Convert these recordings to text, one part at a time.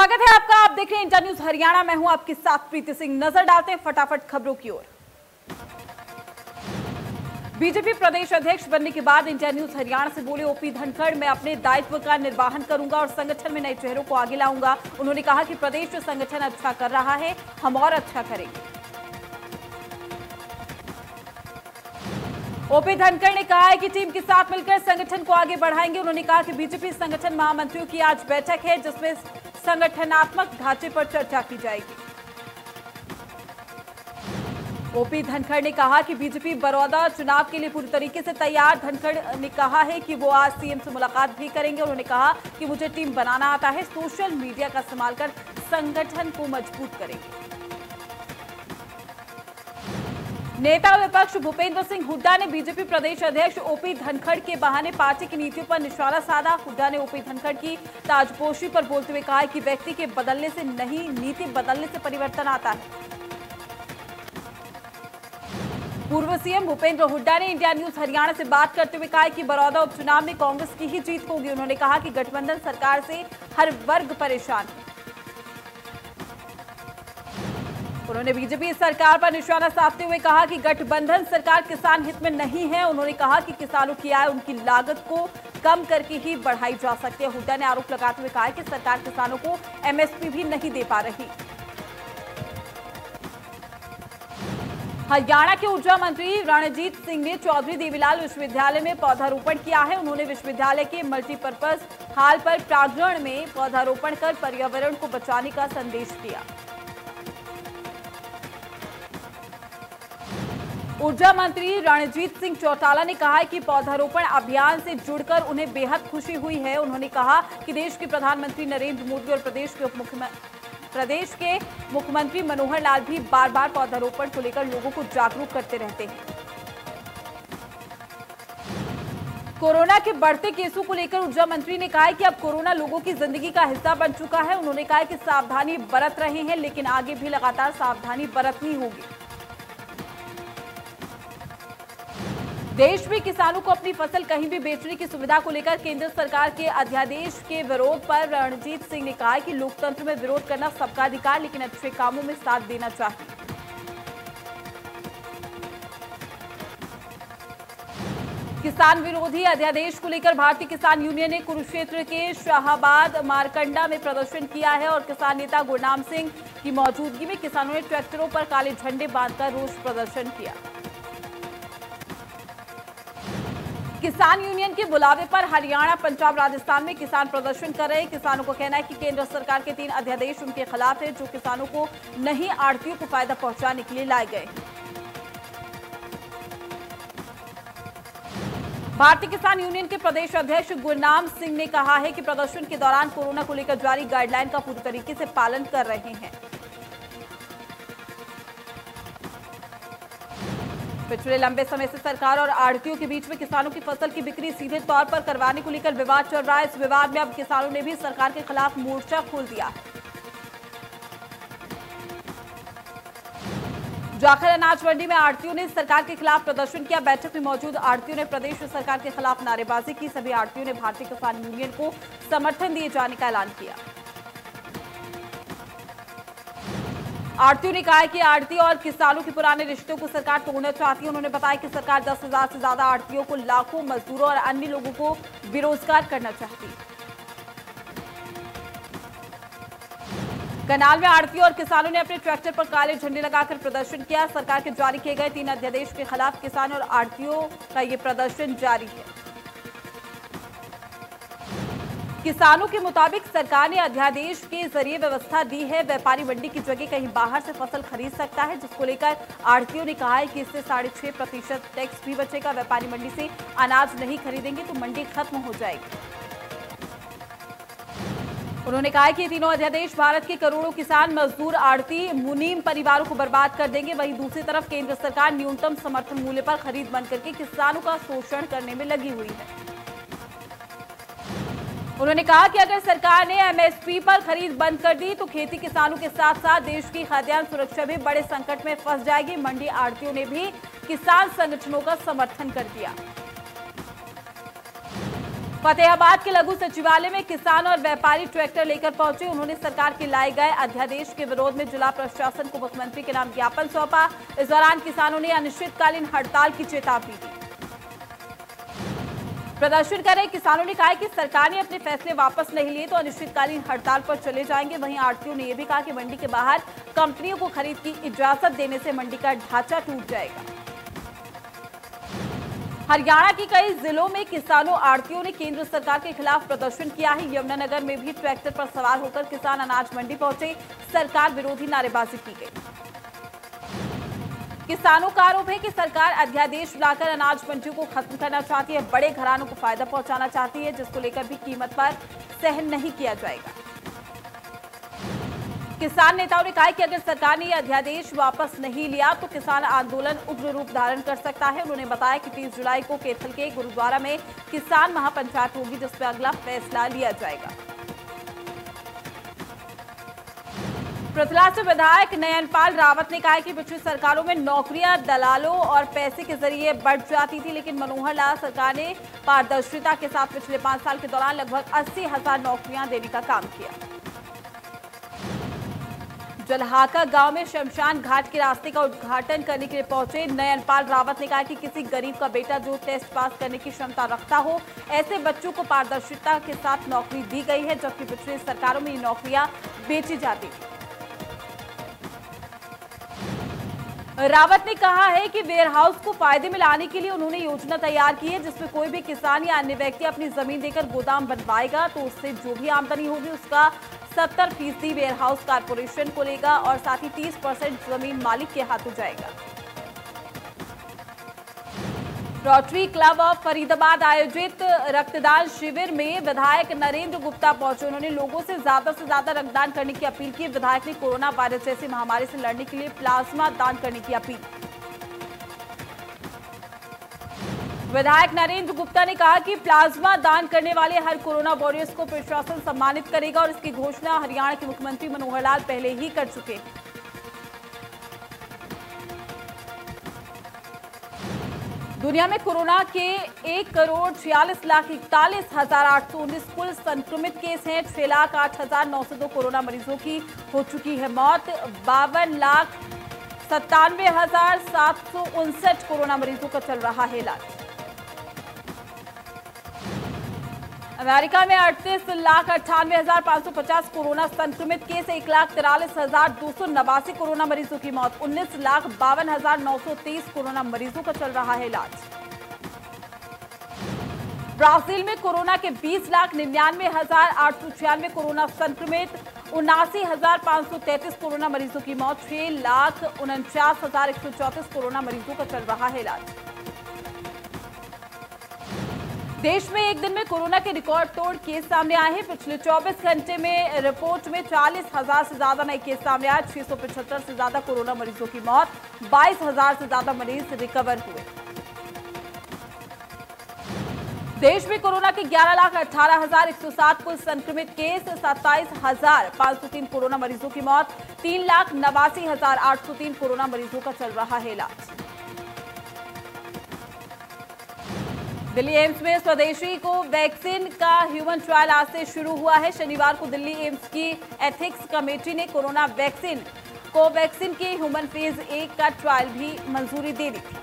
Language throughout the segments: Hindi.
स्वागत है आपका। आप देख रहे हैं इंडिया न्यूज हरियाणा। मैं हूं आपके साथ प्रीति सिंह। नजर डालते हैं फटाफट खबरों की ओर। बीजेपी प्रदेश अध्यक्ष बनने के बाद इंडिया न्यूज हरियाणा से बोले ओपी धनखड़, मैं अपने दायित्व का निर्वहन करूंगा और संगठन में नए चेहरों को आगे लाऊंगा। उन्होंने कहा कि प्रदेश संगठन अच्छा कर रहा है, हम और अच्छा करेंगे। ओपी धनखड़ ने कहा है कि टीम के साथ मिलकर संगठन को आगे बढ़ाएंगे। उन्होंने कहा कि बीजेपी संगठन महामंत्रियों की आज बैठक है जिसमें संगठनात्मक ढांचे पर चर्चा की जाएगी। ओपी धनखड़ ने कहा कि बीजेपी बड़ौदा चुनाव के लिए पूरी तरीके से तैयार। धनखड़ ने कहा है कि वो आज सीएम से मुलाकात भी करेंगे। उन्होंने कहा कि मुझे टीम बनाना आता है, सोशल मीडिया का इस्तेमाल कर संगठन को मजबूत करेंगे। नेता विपक्ष भूपेंद्र सिंह हुड्डा ने बीजेपी प्रदेश अध्यक्ष ओपी धनखड़ के बहाने पार्टी की नीतियों पर निशाना साधा। हुड्डा ने ओपी धनखड़ की ताजपोशी पर बोलते हुए कहा कि व्यक्ति के बदलने से नहीं, नीति बदलने से परिवर्तन आता है। पूर्व सीएम भूपेंद्र हुड्डा ने इंडिया न्यूज हरियाणा से बात करते हुए कहा कि बड़ौदा उपचुनाव में कांग्रेस की ही जीत होगी। उन्होंने कहा कि गठबंधन सरकार से हर वर्ग परेशान है। उन्होंने बीजेपी सरकार पर निशाना साधते हुए कहा कि गठबंधन सरकार किसान हित में नहीं है। उन्होंने कहा कि किसानों की आय उनकी लागत को कम करके ही बढ़ाई जा सकती है। हुड्डा ने आरोप लगाते हुए कहा कि सरकार किसानों को एमएसपी भी नहीं दे पा रही। हरियाणा के ऊर्जा मंत्री रणजीत सिंह ने चौधरी देवीलाल विश्वविद्यालय में पौधारोपण किया है। उन्होंने विश्वविद्यालय के मल्टीपर्पज हॉल पर प्रांगण में पौधारोपण कर पर्यावरण को बचाने का संदेश दिया। ऊर्जा मंत्री रणजीत सिंह चौटाला ने कहा है कि पौधारोपण अभियान से जुड़कर उन्हें बेहद खुशी हुई है। उन्होंने कहा कि देश के प्रधानमंत्री नरेंद्र मोदी और प्रदेश के मुख्यमंत्री मनोहर लाल भी बार बार पौधारोपण को लेकर लोगों को जागरूक करते रहते हैं। कोरोना के बढ़ते केसों को लेकर ऊर्जा मंत्री ने कहा है कि अब कोरोना लोगों की जिंदगी का हिस्सा बन चुका है। उन्होंने कहा कि सावधानी बरत रहे हैं, लेकिन आगे भी लगातार सावधानी बरतनी होगी। देश में किसानों को अपनी फसल कहीं भी बेचने की सुविधा को लेकर केंद्र सरकार के अध्यादेश के विरोध पर रणजीत सिंह ने कहा कि लोकतंत्र में विरोध करना सबका अधिकार, लेकिन अच्छे कामों में साथ देना चाहिए। किसान विरोधी अध्यादेश को लेकर भारतीय किसान यूनियन ने कुरुक्षेत्र के शाहबाद मारकंडा में प्रदर्शन किया है और किसान नेता गुरनाम सिंह की मौजूदगी में किसानों ने ट्रैक्टरों पर काले झंडे बांधकर रोष प्रदर्शन किया। किसान यूनियन के बुलावे पर हरियाणा, पंजाब, राजस्थान में किसान प्रदर्शन कर रहे हैं। किसानों का कहना है कि केंद्र सरकार के 3 अध्यादेश उनके खिलाफ है, जो किसानों को नहीं आढ़तियों को फायदा पहुंचाने के लिए लाए गए। भारतीय किसान यूनियन के प्रदेश अध्यक्ष गुरनाम सिंह ने कहा है कि प्रदर्शन के दौरान कोरोना को लेकर जारी गाइडलाइन का पूरी तरीके से पालन कर रहे हैं। पिछले लंबे समय से सरकार और आढ़तियों के बीच में किसानों की फसल की बिक्री सीधे तौर पर करवाने को लेकर विवाद चल रहा है। इस विवाद में अब किसानों ने भी सरकार के खिलाफ मोर्चा खोल दिया है। जाखल अनाज मंडी में आढ़तियों ने सरकार के खिलाफ प्रदर्शन किया। बैठक में मौजूद आढ़तियों ने प्रदेश सरकार के खिलाफ नारेबाजी की। सभी आढ़तियों ने भारतीय किसान यूनियन को समर्थन दिए जाने का ऐलान किया। आढ़तियों ने कहा है कि आढ़ती और किसानों के पुराने रिश्तों को सरकार तोड़ना चाहती है। उन्होंने बताया कि सरकार 10,000 से ज्यादा आढ़तियों को, लाखों मजदूरों और अन्य लोगों को बेरोजगार करना चाहती है। करनाल में आढ़तियों और किसानों ने अपने ट्रैक्टर पर काले झंडे लगाकर प्रदर्शन किया। सरकार के जारी किए गए 3 अध्यादेश के खिलाफ किसान और आढ़तियों का ये प्रदर्शन जारी है। किसानों के मुताबिक सरकार ने अध्यादेश के जरिए व्यवस्था दी है, व्यापारी मंडी की जगह कहीं बाहर से फसल खरीद सकता है, जिसको लेकर आढ़तियों ने कहा है कि इससे 6.5% टैक्स भी बचेगा। व्यापारी मंडी से अनाज नहीं खरीदेंगे तो मंडी खत्म हो जाएगी। उन्होंने कहा कि ये तीनों अध्यादेश भारत के करोड़ों किसान, मजदूर, आढ़ती, मुनीम परिवारों को बर्बाद कर देंगे। वहीं दूसरी तरफ केंद्र सरकार न्यूनतम समर्थन मूल्य पर खरीद बंद करके किसानों का शोषण करने में लगी हुई है। उन्होंने कहा कि अगर सरकार ने एमएसपी पर खरीद बंद कर दी तो खेती किसानों के साथ साथ देश की खाद्यान्न सुरक्षा भी बड़े संकट में फंस जाएगी। मंडी आढ़तियों ने भी किसान संगठनों का समर्थन कर दिया। फतेहाबाद के लघु सचिवालय में किसान और व्यापारी ट्रैक्टर लेकर पहुंचे। उन्होंने सरकार के लाए गए अध्यादेश के विरोध में जिला प्रशासन को मुख्यमंत्री के नाम ज्ञापन सौंपा। इस दौरान किसानों ने अनिश्चितकालीन हड़ताल की चेतावनी दी। प्रदर्शन कर रहे किसानों ने कहा कि सरकार ने अपने फैसले वापस नहीं लिए तो अनिश्चितकालीन हड़ताल पर चले जाएंगे। वहीं आढ़तियों ने यह भी कहा कि मंडी के बाहर कंपनियों को खरीद की इजाजत देने से मंडी का ढांचा टूट जाएगा। हरियाणा के कई जिलों में किसानों आढ़तियों ने केंद्र सरकार के खिलाफ प्रदर्शन किया है। यमुनानगर में भी ट्रैक्टर पर सवार होकर किसान अनाज मंडी पहुंचे। सरकार विरोधी नारेबाजी की गई। किसानों का आरोप है कि सरकार अध्यादेश लाकर अनाज मंडियों को खत्म करना चाहती है, बड़े घरानों को फायदा पहुंचाना चाहती है, जिसको लेकर भी कीमत पर सहन नहीं किया जाएगा। किसान नेताओं ने कहा कि अगर सरकार ने यह अध्यादेश वापस नहीं लिया तो किसान आंदोलन उग्र रूप धारण कर सकता है। उन्होंने बताया कि 30 जुलाई को कैथल के गुरुद्वारा में किसान महापंचायत होगी, जिसमें अगला फैसला लिया जाएगा। पृथला से विधायक नयनपाल रावत ने कहा कि पिछली सरकारों में नौकरियां दलालों और पैसे के जरिए बढ़ जाती थी, लेकिन मनोहर लाल सरकार ने पारदर्शिता के साथ पिछले 5 साल के दौरान लगभग 80,000 नौकरियां देने का काम किया। जलहाका गांव में शमशान घाट के रास्ते का उद्घाटन करने के लिए पहुंचे नयनपाल रावत ने कहा कि किसी गरीब का बेटा जो टेस्ट पास करने की क्षमता रखता हो, ऐसे बच्चों को पारदर्शिता के साथ नौकरी दी गई है, जबकि पिछली सरकारों में ये नौकरियां बेची जाती थी। रावत ने कहा है कि वेयरहाउस को फायदे में लाने के लिए उन्होंने योजना तैयार की है, जिसमें कोई भी किसान या अन्य व्यक्ति अपनी जमीन देकर गोदाम बनवाएगा तो उससे जो भी आमदनी होगी उसका 70% वेयरहाउस कारपोरेशन को लेगा और साथ ही 30% जमीन मालिक के हाथों जाएगा। रोटरी क्लब ऑफ फरीदाबाद आयोजित रक्तदान शिविर में विधायक नरेंद्र गुप्ता पहुंचे। उन्होंने लोगों से ज्यादा रक्तदान करने की अपील की। विधायक ने कोरोना वायरस जैसी महामारी से लड़ने के लिए प्लाज्मा दान करने की अपील। विधायक नरेंद्र गुप्ता ने कहा कि प्लाज्मा दान करने वाले हर कोरोना वॉरियर्स को प्रशासन सम्मानित करेगा और इसकी घोषणा हरियाणा के मुख्यमंत्री मनोहर लाल पहले ही कर चुके हैं। दुनिया में कोरोना के 1,46,41,819 कुल संक्रमित केस हैं। 6,08,902 कोरोना मरीजों की हो चुकी है मौत। 52,97,759 कोरोना मरीजों का चल रहा है इलाज। अमेरिका में 38,98,550 कोरोना संक्रमित केस, 1,43,289 कोरोना मरीजों की मौत, 19,52,923 कोरोना मरीजों का चल रहा है इलाज। ब्राजील में कोरोना के 20,99,896 कोरोना संक्रमित, 79,533 कोरोना मरीजों की मौत, 6,49,134 कोरोना मरीजों का चल रहा है इलाज। देश में एक दिन में कोरोना के रिकॉर्ड तोड़ केस सामने आए हैं। पिछले 24 घंटे में रिपोर्ट में 40,000 से ज्यादा नए केस सामने आए। 675 से ज्यादा कोरोना मरीजों की मौत, 22,000 से ज्यादा मरीज रिकवर हुए। देश में कोरोना के 11,18,107 कुल संक्रमित केस, 27,503 कोरोना मरीजों की मौत, 3,89,803 कोरोना मरीजों का चल रहा है इलाज। दिल्ली एम्स में स्वदेशी को वैक्सीन का ह्यूमन ट्रायल आज से शुरू हुआ है। शनिवार को दिल्ली एम्स की एथिक्स कमेटी ने कोरोना वैक्सीन कोवैक्सीन के ह्यूमन फेज 1 का ट्रायल भी मंजूरी दे दी थी।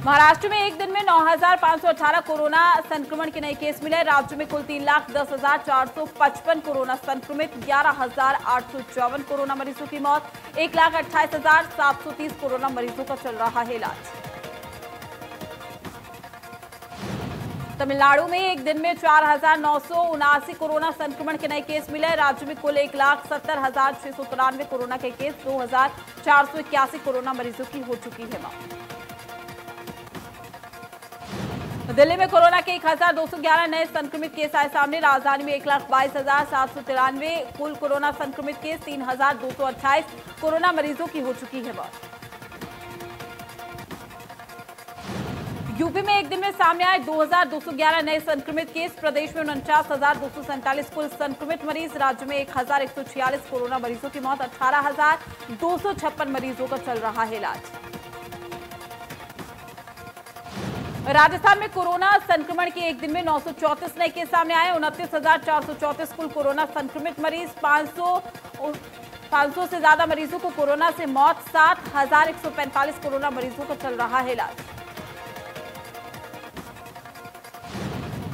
महाराष्ट्र में एक दिन में 9,518 कोरोना संक्रमण के नए केस मिले। राज्य में कुल 3,10,455 कोरोना संक्रमित, 11,854 कोरोना मरीजों की मौत, 1,28,730 कोरोना मरीजों का चल रहा है इलाज। तमिलनाडु में एक दिन में 4,979 कोरोना संक्रमण के नए केस मिले। राज्य में कुल 1,70,693 कोरोना के केस, 2,481 कोरोना मरीजों की हो चुकी है मौत। दिल्ली में कोरोना के 1,211 नए संक्रमित केस आए सामने। राजधानी में 1,22,793 कुल कोरोना संक्रमित केस, 3,228 कोरोना मरीजों की हो चुकी है मौत। यूपी में एक दिन में सामने आए 2,211 नए संक्रमित केस। प्रदेश में 49,247 कुल संक्रमित मरीज। राज्य में 1,146 कोरोना मरीजों की मौत, 18,256 मरीजों का चल रहा है इलाज। राजस्थान में कोरोना संक्रमण के एक दिन में 934 नए केस सामने आए। 29,434 कुल कोरोना संक्रमित मरीज। 500 से ज्यादा मरीजों को कोरोना से मौत। 7,145 कोरोना मरीजों का चल रहा है इलाज।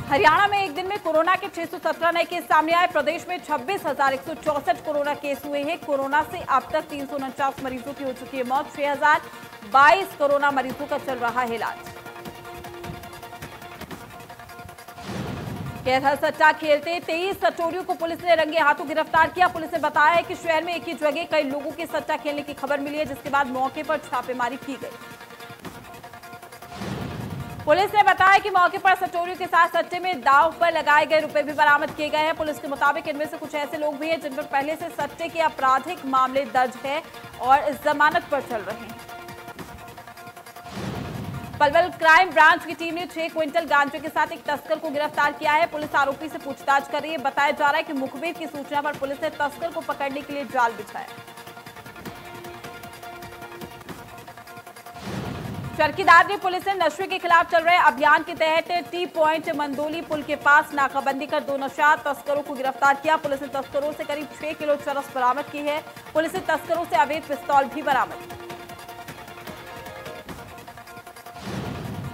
हरियाणा में एक दिन में कोरोना के 617 नए केस सामने आए। प्रदेश में 26,164 कोरोना केस हुए हैं। कोरोना से अब तक 349 मरीजों की हो चुकी है मौत। 6,022 कोरोना मरीजों का चल रहा है इलाज। कैथल सट्टा खेलते 23 सट्टोरियों को पुलिस ने रंगे हाथों गिरफ्तार किया। पुलिस ने बताया है कि शहर में एक ही जगह कई लोगों के सट्टा खेलने की खबर मिली है, जिसके बाद मौके पर छापेमारी की गई। पुलिस ने बताया कि मौके पर सट्टोरियों के साथ सट्टे में दांव पर लगाए गए रुपए भी बरामद किए गए हैं। पुलिस के मुताबिक इनमें से कुछ ऐसे लोग भी हैं जिन पर पहले से सट्टे के आपराधिक मामले दर्ज है और जमानत पर चल रहे हैं। पलवल क्राइम ब्रांच की टीम ने 6 क्विंटल गांजे के साथ एक तस्कर को गिरफ्तार किया है। पुलिस आरोपी से पूछताछ कर रही है। बताया जा रहा है कि मुखबिर की सूचना पर पुलिस ने तस्कर को पकड़ने के लिए जाल बिछाया। चरखीदादरी पुलिस ने नशे के खिलाफ चल रहे अभियान के तहत टी पॉइंट मंदोली पुल के पास नाकाबंदी कर 2 नशा तस्करों को गिरफ्तार किया। पुलिस ने तस्करों से करीब 6 किलो चरस बरामद की है। पुलिस ने तस्करों से अवैध पिस्तौल भी बरामद की।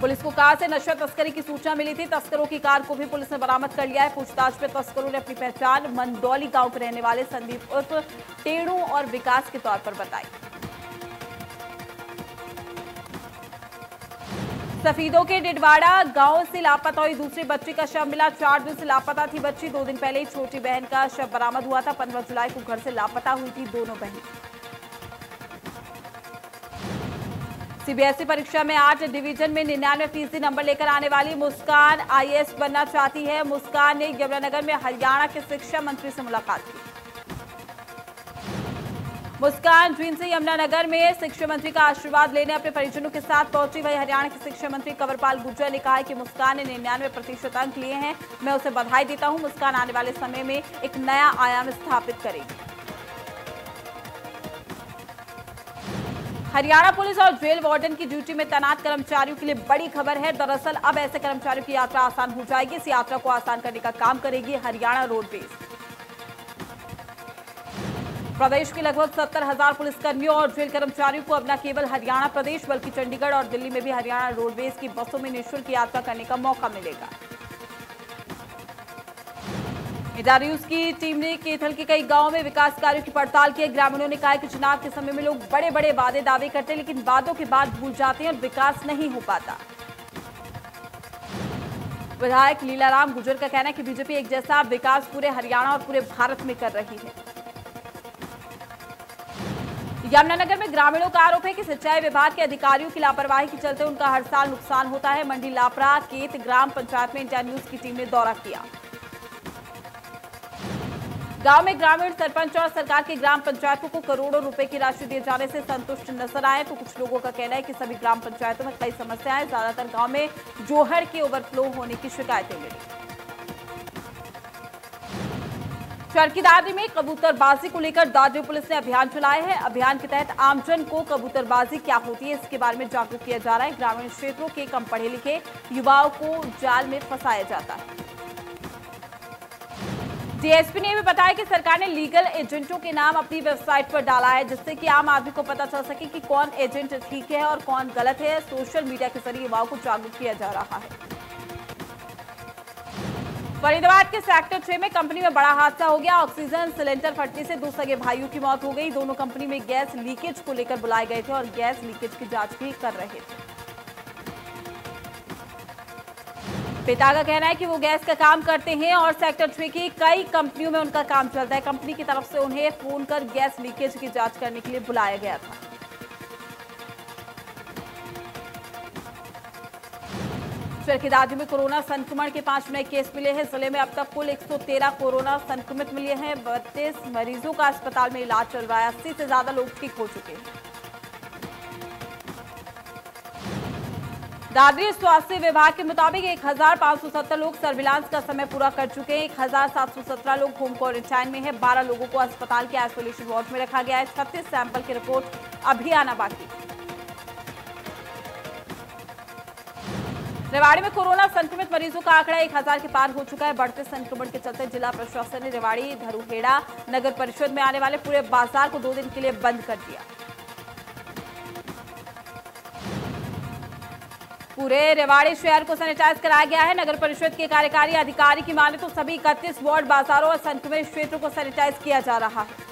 पुलिस को कार से नशा तस्करी की सूचना मिली थी। तस्करों की कार को भी पुलिस ने बरामद कर लिया है। पूछताछ में तस्करों ने अपनी पहचान मंदौली गांव के रहने वाले संदीप उर्फ टेणु और विकास के तौर पर बताई। सफीदों के डिडवाड़ा गांव से लापता हुई दूसरी बच्ची का शव मिला। 4 दिन से लापता थी बच्ची। 2 दिन पहले ही छोटी बहन का शव बरामद हुआ था। 15 जुलाई को घर से लापता हुई थी दोनों बहनें। सीबीएसई परीक्षा में 8 डिवीजन में 99% नंबर लेकर आने वाली मुस्कान आईएएस बनना चाहती है। मुस्कान ने यमुनानगर में हरियाणा के शिक्षा मंत्री से मुलाकात की। मुस्कान जींद से यमुनानगर में शिक्षा मंत्री का आशीर्वाद लेने अपने परिजनों के साथ पहुंची। वही हरियाणा के शिक्षा मंत्री कंवरपाल गुर्जर ने कहा है कि मुस्कान ने 99% अंक लिए हैं। मैं उसे बधाई देता हूं। मुस्कान आने वाले समय में एक नया आयाम स्थापित करेगी। हरियाणा पुलिस और जेल वार्डन की ड्यूटी में तैनात कर्मचारियों के लिए बड़ी खबर है। दरअसल अब ऐसे कर्मचारियों की यात्रा आसान हो जाएगी। इस यात्रा को आसान करने का काम करेगी हरियाणा रोडवेज। प्रदेश के लगभग 70,000 पुलिसकर्मियों और जेल कर्मचारियों को अब न केवल हरियाणा प्रदेश बल्कि चंडीगढ़ और दिल्ली में भी हरियाणा रोडवेज की बसों में निःशुल्क यात्रा करने का मौका मिलेगा। इंडिया न्यूज की टीम ने कैथल के कई गांवों में विकास कार्यों की पड़ताल की। ग्रामीणों ने कहा कि चुनाव के समय में लोग बड़े बड़े वादे दावे करते हैं, लेकिन वादों के बाद भूल जाते हैं और विकास नहीं हो पाता। विधायक लीलाराम गुर्जर का कहना है कि बीजेपी एक जैसा विकास पूरे हरियाणा और पूरे भारत में कर रही है। यमुनानगर में ग्रामीणों का आरोप है कि सिंचाई विभाग के अधिकारियों की लापरवाही के चलते उनका हर साल नुकसान होता है। मंडी लापरा केत ग्राम पंचायत में इंडिया न्यूज की टीम ने दौरा किया। गांव में ग्रामीण सरपंच और सरकार की ग्राम पंचायतों को करोड़ों रुपए की राशि दिए जाने से संतुष्ट नजर आए, तो कुछ लोगों का कहना है कि सभी ग्राम पंचायतों में कई समस्याएं, ज्यादातर गांव में जोहड़ के ओवरफ्लो होने की शिकायतें मिली। चरखीदादरी में कबूतरबाजी को लेकर दादरी पुलिस ने अभियान चलाया है। अभियान के तहत आमजन को कबूतरबाजी क्या होती है इसके बारे में जागरूक किया जा रहा है। ग्रामीण क्षेत्रों के कम पढ़े लिखे युवाओं को जाल में फंसाया जाता है। डीएसपी ने भी बताया कि सरकार ने लीगल एजेंटों के नाम अपनी वेबसाइट पर डाला है, जिससे कि आम आदमी को पता चल सके कि कौन एजेंट ठीक है और कौन गलत है। सोशल मीडिया के जरिए युवाओं को जागरूक किया जा रहा है। फरीदाबाद के सेक्टर 6 में कंपनी में बड़ा हादसा हो गया। ऑक्सीजन सिलेंडर फटने से 2 सगे भाइयों की मौत हो गई। दोनों कंपनी में गैस लीकेज को लेकर बुलाए गए थे और गैस लीकेज की जांच भी कर रहे थे। पिता का कहना है कि वो गैस का काम करते हैं और सेक्टर 6 की कई कंपनियों में उनका काम चलता है। कंपनी की तरफ से उन्हें फोन कर गैस लीकेज की जांच करने के लिए बुलाया गया था। चरखीदादरी में कोरोना संक्रमण के 5 नए केस मिले हैं। जिले में अब तक कुल 113 कोरोना संक्रमित मिले हैं। 32 मरीजों का अस्पताल में इलाज चल रहा है। 80 से ज्यादा लोग ठीक हो चुके हैं। दादरी स्वास्थ्य विभाग के मुताबिक 1,570 लोग सर्विलांस का समय पूरा कर चुके हैं। 1,717 लोग होम क्वारंटाइन में है। 12 लोगों को अस्पताल के आइसोलेशन वार्ड में रखा गया है। 36 सैंपल की रिपोर्ट अभी आना बाकी। रेवाड़ी में कोरोना संक्रमित मरीजों का आंकड़ा 1000 के पार हो चुका है। बढ़ते संक्रमण के चलते जिला प्रशासन ने रेवाड़ी धरूहेड़ा नगर परिषद में आने वाले पूरे बाजार को 2 दिन के लिए बंद कर दिया। पूरे रेवाड़ी शहर को सैनिटाइज कराया गया है। नगर परिषद के कार्यकारी अधिकारी की माने तो सभी 31 वार्ड, बाजारों और संक्रमित क्षेत्रों को सैनिटाइज किया जा रहा है।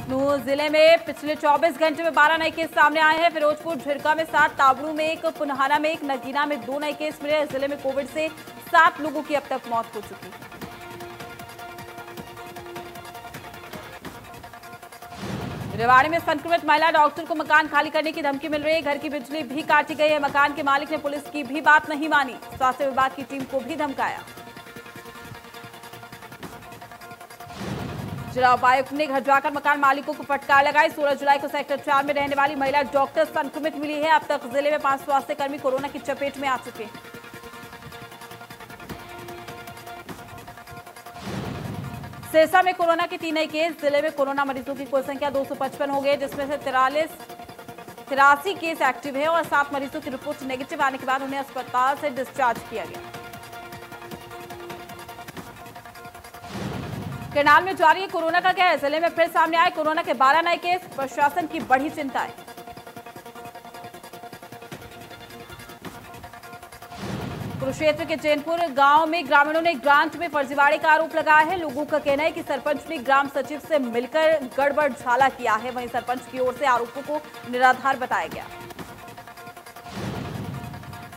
नूंह जिले में पिछले 24 घंटे में 12 नए केस सामने आए हैं। फिरोजपुर झिरका में 7, ताबड़ू में 1, पुनहाना में 1, नगीना में 2 नए केस मिले। जिले में कोविड से 7 लोगों की अब तक मौत हो चुकी है। रेवाड़ी में संक्रमित महिला डॉक्टर को मकान खाली करने की धमकी मिल रही है। घर की बिजली भी काटी गई है। मकान के मालिक ने पुलिस की भी बात नहीं मानी। स्वास्थ्य विभाग की टीम को भी धमकाया। जिला उपायुक्त ने घर जाकर मकान मालिकों को फटकार लगाई। 16 जुलाई को सेक्टर 4 में रहने वाली महिला डॉक्टर संक्रमित मिली है। अब तक जिले में 5 स्वास्थ्य कर्मी कोरोना की चपेट में आ चुके हैं। सिरसा में कोरोना के 3 नए केस। जिले में कोरोना मरीजों की कुल संख्या 255 हो गई, जिसमें से 83 केस एक्टिव है और 7 मरीजों की रिपोर्ट नेगेटिव आने के बाद उन्हें अस्पताल से डिस्चार्ज किया गया। करनाल में जारी है कोरोना का कहर। जिले में फिर सामने आए कोरोना के 12 नए केस। प्रशासन की बड़ी चिंता है। कुरुक्षेत्र के चैनपुर गांव में ग्रामीणों ने ग्रांट में फर्जीवाड़े का आरोप लगाया है। लोगों का कहना है कि सरपंच ने ग्राम सचिव से मिलकर गड़बड़ झाला किया है। वहीं सरपंच की ओर से आरोपों को निराधार बताया गया।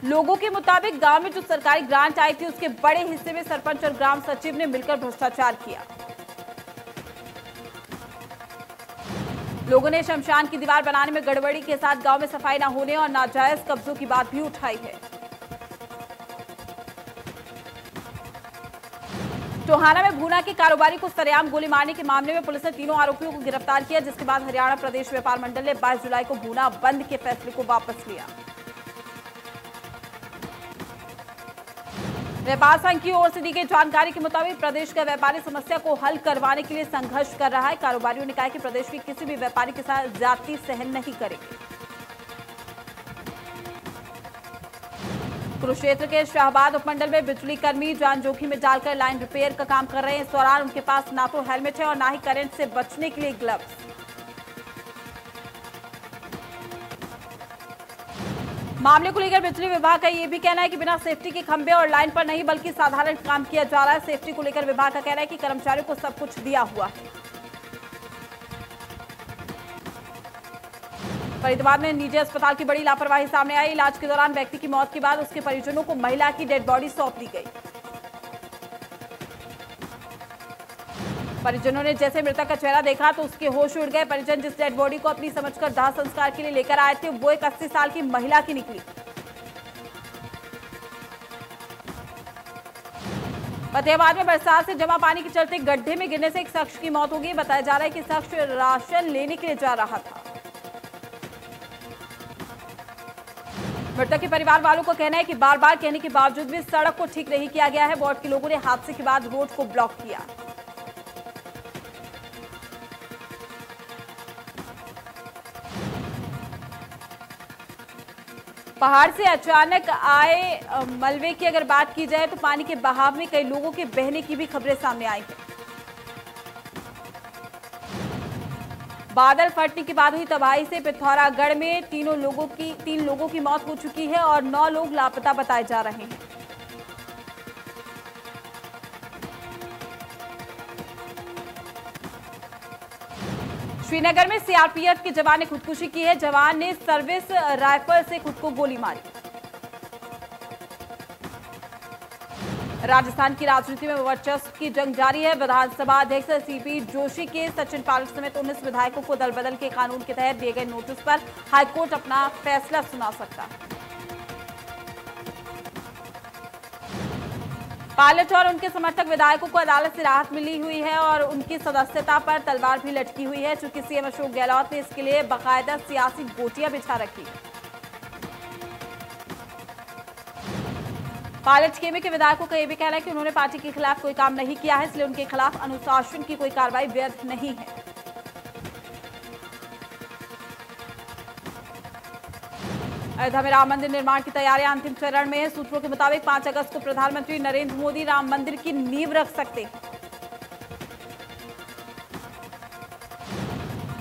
लोगों के मुताबिक गांव में जो सरकारी ग्रांट आई थी उसके बड़े हिस्से में सरपंच और ग्राम सचिव ने मिलकर भ्रष्टाचार किया। लोगों ने शमशान की दीवार बनाने में गड़बड़ी के साथ गांव में सफाई न होने और नाजायज कब्जों की बात भी उठाई है। टोहाना में भूना के कारोबारी को सरेआम गोली मारने के मामले में पुलिस ने 3 आरोपियों को गिरफ्तार किया, जिसके बाद हरियाणा प्रदेश व्यापार मंडल ने 22 जुलाई को भूना बंद के फैसले को वापस लिया। व्यापार संघ की ओर से दी गई जानकारी के मुताबिक प्रदेश का व्यापारी समस्या को हल करवाने के लिए संघर्ष कर रहा है। कारोबारियों ने कहा कि प्रदेश के किसी भी व्यापारी के साथ ज्यादती सहन नहीं करेंगे। कुरुक्षेत्र के शाहबाद उपमंडल में बिजली कर्मी जान जोखिम में डालकर लाइन रिपेयर का काम कर रहे हैं। इस दौरान उनके पास ना तो हेलमेट है और ना ही करंट से बचने के लिए ग्लव्स। मामले को लेकर बिजली विभाग का यह भी कहना है कि बिना सेफ्टी के खंभे और लाइन पर नहीं बल्कि साधारण काम किया जा रहा है। सेफ्टी को लेकर विभाग का कहना है कि कर्मचारियों को सब कुछ दिया हुआ है। फरीदाबाद में निजी अस्पताल की बड़ी लापरवाही सामने आई। इलाज के दौरान व्यक्ति की मौत के बाद उसके परिजनों को महिला की डेड बॉडी सौंप दी गई। परिजनों ने जैसे मृतक का चेहरा देखा तो उसके होश उड़ गए। परिजन जिस डेड बॉडी को अपनी समझकर दाह संस्कार के लिए लेकर आए थे वो एक 80 साल की महिला की निकली। फतेहाबाद में बरसात से जमा पानी के चलते गड्ढे में गिरने से एक शख्स की मौत हो गई। बताया जा रहा है कि शख्स राशन लेने के लिए जा रहा था। मृतक के परिवार वालों का कहना है कि बार बार कहने के बावजूद भी सड़क को ठीक नहीं किया गया है। वार्ड के लोगों ने हादसे के बाद रोड को ब्लॉक किया। पहाड़ से अचानक आए मलबे की अगर बात की जाए तो पानी के बहाव में कई लोगों के बहने की भी खबरें सामने आई हैं। बादल फटने के बाद हुई तबाही से पिथौरागढ़ में 3 लोगों की मौत हो चुकी है और 9 लोग लापता बताए जा रहे हैं। श्रीनगर में सीआरपीएफ के जवान ने खुदकुशी की है। जवान ने सर्विस राइफल से खुद को गोली मारी। राजस्थान की राजनीति में वर्चस्व की जंग जारी है। विधानसभा अध्यक्ष सीपी जोशी के सचिन पायलट समेत 19 विधायकों को दल बदल के कानून के तहत दिए गए नोटिस पर हाईकोर्ट अपना फैसला सुना सकता है। पायलट और उनके समर्थक विधायकों को अदालत से राहत मिली हुई है और उनकी सदस्यता पर तलवार भी लटकी हुई है, चूंकि सीएम अशोक गहलोत ने इसके लिए बाकायदा सियासी गोटियां बिछा रखी। पायलट खेमे के विधायकों का यह भी कहना है कि उन्होंने पार्टी के खिलाफ कोई काम नहीं किया है, इसलिए उनके खिलाफ अनुशासन की कोई कार्रवाई वैध नहीं है। अयोध्या में राम मंदिर निर्माण की तैयारियां अंतिम चरण में है। सूत्रों के मुताबिक 5 अगस्त को प्रधानमंत्री नरेंद्र मोदी राम मंदिर की नींव रख सकते हैं।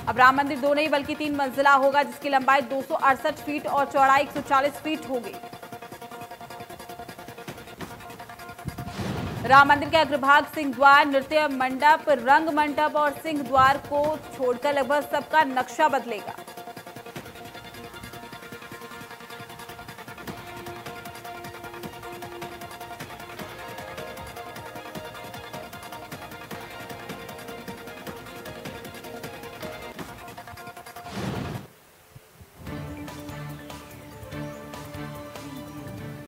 अब राम मंदिर 2 नहीं बल्कि 3 मंजिला होगा, जिसकी लंबाई 268 फीट और चौड़ाई 140 फीट होगी। राम मंदिर के अग्रभाग सिंह द्वार, नृत्य मंडप, रंग मंडप और सिंह द्वार को छोड़कर लगभग सबका नक्शा बदलेगा।